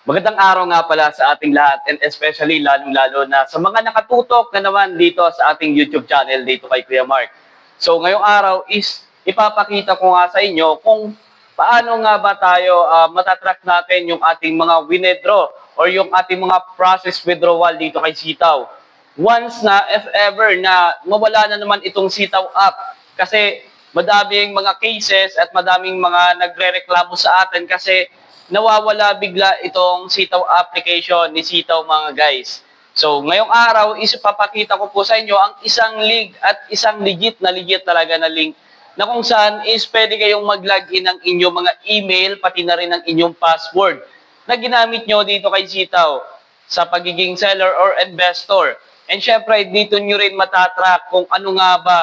Magandang araw nga pala sa ating lahat and especially lalong-lalo na sa mga nakatutok na naman dito sa ating YouTube channel dito kay Kuya Mark. So ngayong araw is ipapakita ko nga sa inyo kung paano nga ba tayo matatrack natin yung ating mga withdraw or yung ating mga process withdrawal dito kay Sitaw. Once na if ever na mawala na naman itong Sitaw app kasi madaming mga cases at madaming mga nagrereklamo sa atin kasi nawawala bigla itong Sitaw application ni Sitaw mga guys. So, ngayong araw, isipapakita ko po sa inyo ang isang link at isang legit talaga na link na kung saan is pwede kayong mag-login ng inyong mga email, pati na rin ang inyong password na ginamit nyo dito kay Sitaw sa pagiging seller or investor. And syempre, dito nyo rin matatrack kung ano nga ba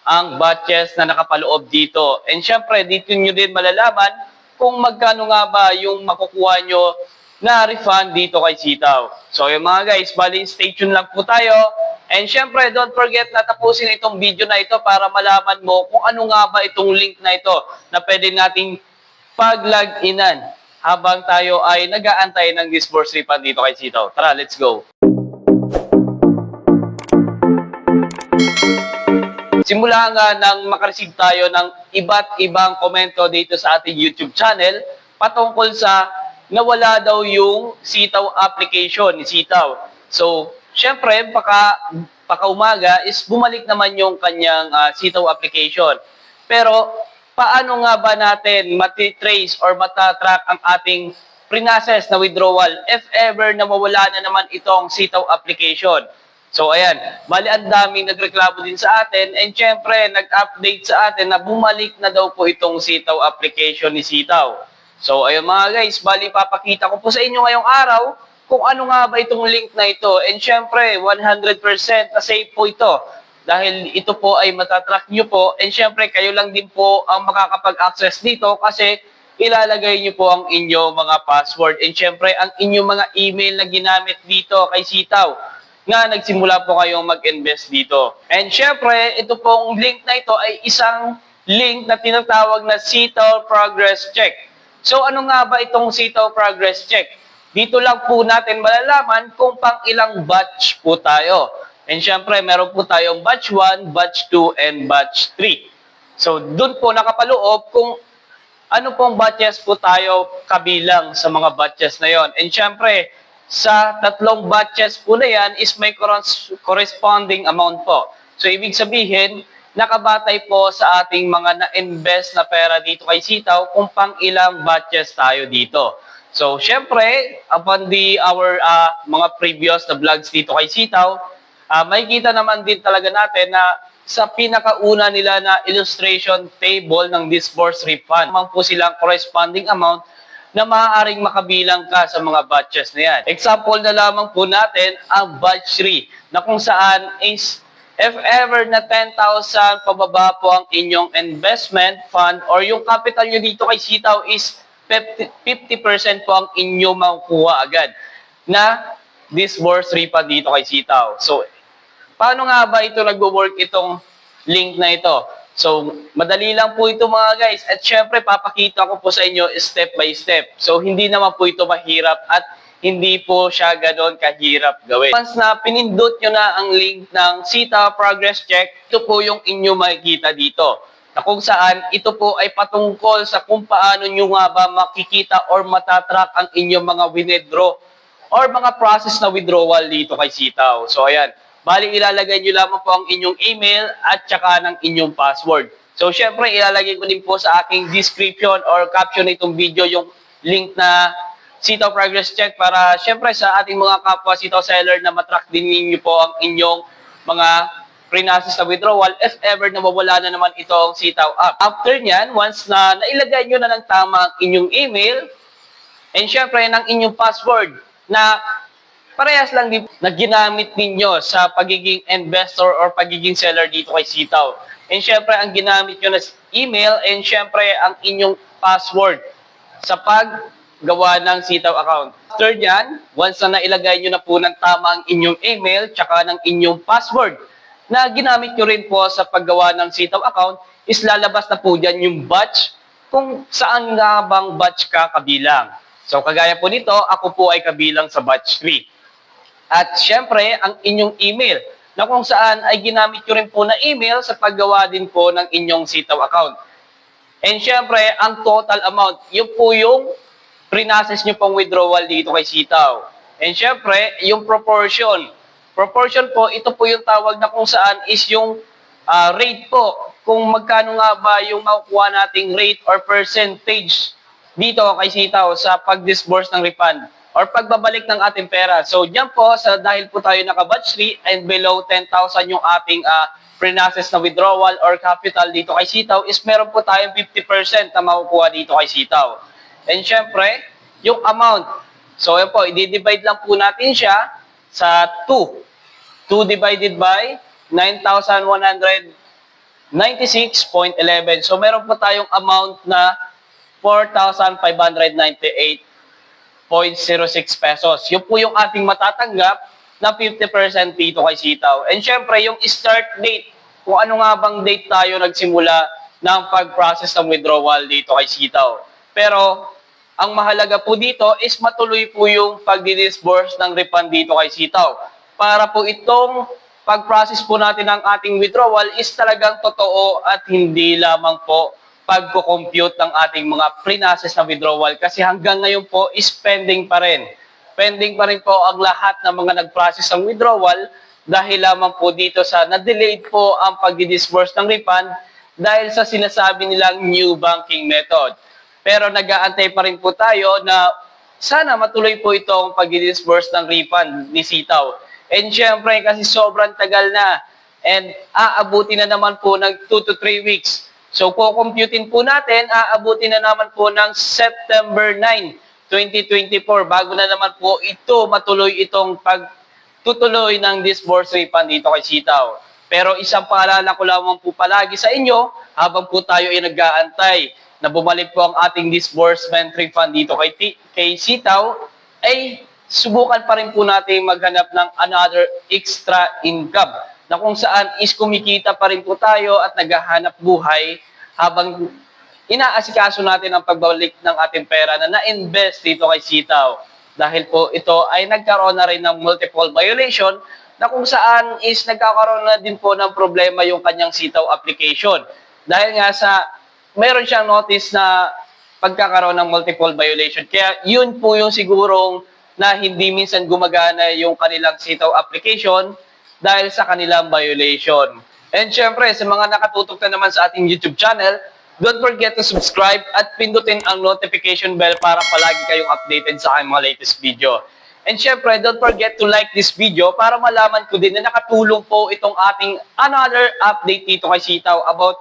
ang batches na nakapaloob dito. And syempre, dito nyo din malalaman kung magkano nga ba yung makukuha nyo na refund dito kay Sitaw. So yung mga guys, bali stay tuned lang po tayo. And syempre, don't forget na tapusin itong video na ito para malaman mo kung ano nga ba itong link na ito na pwede nating pag-log-inan habang tayo ay nag-aantay ng disburse refund dito kay Sitaw. Tara, let's go! Simula nga nang makareceive tayo ng iba't ibang komento dito sa ating YouTube channel patungkol sa nawala daw yung Sitaw application ni Sitaw. So, syempre, paka-umaga is bumalik naman yung kanyang Sitaw application. Pero, paano nga ba natin matitrace or matatrack ang ating pre-process na withdrawal if ever na mawala na naman itong Sitaw application? So, ayan, bali ang daming nagreklamo din sa atin and syempre, nag-update sa atin na bumalik na daw po itong Sitaw application ni Sitaw. So, ayun mga guys, bali papakita ko po sa inyo ngayong araw kung ano nga ba itong link na ito. And syempre, 100% na safe po ito dahil ito po ay matatrack nyo po and syempre, kayo lang din po ang makakapag-access dito kasi ilalagay nyo po ang inyong mga password and syempre, ang inyong mga email na ginamit dito kay Sitaw nga nagsimula po kayong mag-invest dito. And syempre, ito pong link na ito ay isang link na tinatawag na Sitaw Progress Check. So ano nga ba itong Sitaw Progress Check? Dito lang po natin malalaman kung pang ilang batch po tayo. And syempre, meron po tayong batch 1, batch 2, and batch 3. So doon po nakapaloob kung ano pong batches po tayo kabilang sa mga batches na yon. And syempre, sa tatlong batches po na yan is may corresponding amount po. So, ibig sabihin, nakabatay po sa ating mga na-invest na pera dito kay Sitaw kung pang ilang batches tayo dito. So, syempre, upon our mga previous na vlogs dito kay Sitaw, makikita naman din talaga natin na sa pinakauna nila na illustration table ng disburse refund, naman po silang corresponding amount na maaaring makabilang ka sa mga batches na yan. Example na lamang po natin ang batch 3 na kung saan is if ever na 10,000 pababa po ang inyong investment fund or yung capital nyo dito kay Sitaw is 50% po ang inyong makukuha agad na disburse refund dito kay Sitaw. So, paano nga ba ito nagwo-work itong link na ito? So, madali lang po ito mga guys. At syempre, papakita ko po sa inyo step by step. So, hindi naman po ito mahirap at hindi po siya ganoon kahirap gawin. Once na pinindot nyo na ang link ng Sitaw Progress Check, ito po yung inyo makikita dito. Na kung saan, ito po ay patungkol sa kung paano nyo nga ba makikita or matatrack ang inyong mga withdraw or mga process na withdrawal dito kay Sitaw. So, ayan. Bali, ilalagay nyo lamang po ang inyong email at saka ng inyong password. So, syempre, ilalagay ko din po sa aking description or caption itong video yung link na Sitaw Progress Check para, syempre, sa ating mga kapwa Sitaw seller na matrack din ninyo po ang inyong mga pre-process na withdrawal if ever na mawala na naman itong Sitaw app. After nyan, once na nailagay nyo na ng tama ang inyong email and, syempre, ng inyong password na parehas lang din na ginamit ninyo sa pagiging investor or pagiging seller dito kay Sitaw. And syempre, ang ginamit nyo na email and syempre, ang inyong password sa paggawa ng Sitaw account. After yan, once na nailagay nyo na po ng tama ang inyong email tsaka ng inyong password na ginamit nyo rin po sa paggawa ng Sitaw account, is lalabas na po dyan yung batch kung saan nga bang batch ka kabilang. So kagaya po nito, ako po ay kabilang sa batch 3. At syempre, ang inyong email na kung saan ay ginamit nyo rin po na email sa paggawa din po ng inyong Sitaw account. And syempre, ang total amount, yun po yung pre-process nyo pong withdrawal dito kay Sitaw. And syempre, yung proportion. Proportion po, ito po yung tawag na kung saan is yung rate po. Kung magkano nga ba yung makukuha nating rate or percentage dito kay Sitaw sa pag-disburse ng refund or pagbabalik ng ating pera. So, diyan po, dahil po tayo naka-batch 3 and below 10,000 yung ating pre-process na withdrawal or capital dito kay Sitaw is meron po tayong 50% na makukuha dito kay Sitaw. And syempre, yung amount. So, yan po, i-divide lang po natin siya sa 2. 2 divided by 9,196.11. So, meron po tayong amount na 4,598.06 pesos. Yun po yung ating matatanggap na 50% dito kay Sitaw. And syempre, yung start date, kung ano nga bang date tayo nagsimula ng pag-process ng withdrawal dito kay Sitaw. Pero, ang mahalaga po dito is matuloy po yung pag-disburse ng refund dito kay Sitaw. Para po itong pag-process po natin ng ating withdrawal is talagang totoo at hindi lamang po pagko-compute ng ating mga pre-process na withdrawal kasi hanggang ngayon po is pending pa rin. Pending pa rin po ang lahat ng mga nag-process ng withdrawal dahil lamang po dito sa na-delayed po ang pag-disburse ng refund dahil sa sinasabi nilang new banking method. Pero nag-aantay pa rin po tayo na sana matuloy po itong pag-disburse ng refund ni Sitaw. And syempre kasi sobrang tagal na and aabuti na naman po ng 2 to 3 weeks. So, kukumputin po natin, aabutin na naman po ng September 9, 2024, bago na naman po ito matuloy itong pagtutuloy ng disburse refund dito kay Sitaw. Pero isang paalala ko lamang po palagi sa inyo, habang po tayo ay nag-aantay na bumalik po ang ating disbursement refund dito kay Sitaw, ay subukan pa rin po natin maghanap ng another extra income na kung saan is kumikita pa rin po tayo at naghahanap buhay habang inaasikaso natin ang pagbalik ng ating pera na na-invest dito kay Sitaw. Dahil po ito ay nagkaroon na rin ng multiple violation na kung saan is nagkakaroon na din po ng problema yung kanyang Sitaw application. Dahil nga sa meron siyang notice na pagkakaroon ng multiple violation. Kaya yun po yung sigurong na hindi minsan gumagana yung kanilang Sitaw application dahil sa kanilang violation. And syempre, sa mga nakatutok na naman sa ating YouTube channel, don't forget to subscribe at pindutin ang notification bell para palagi kayong updated sa aking mga latest video. And syempre, don't forget to like this video para malaman ko din na nakatulong po itong ating another update dito kay Sitaw about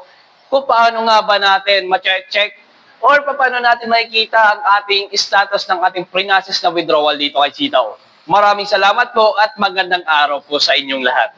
kung paano nga ba natin ma-check or paano natin makikita ang ating status ng ating pre-process na withdrawal dito kay Sitaw. Maraming salamat po at magandang araw po sa inyong lahat.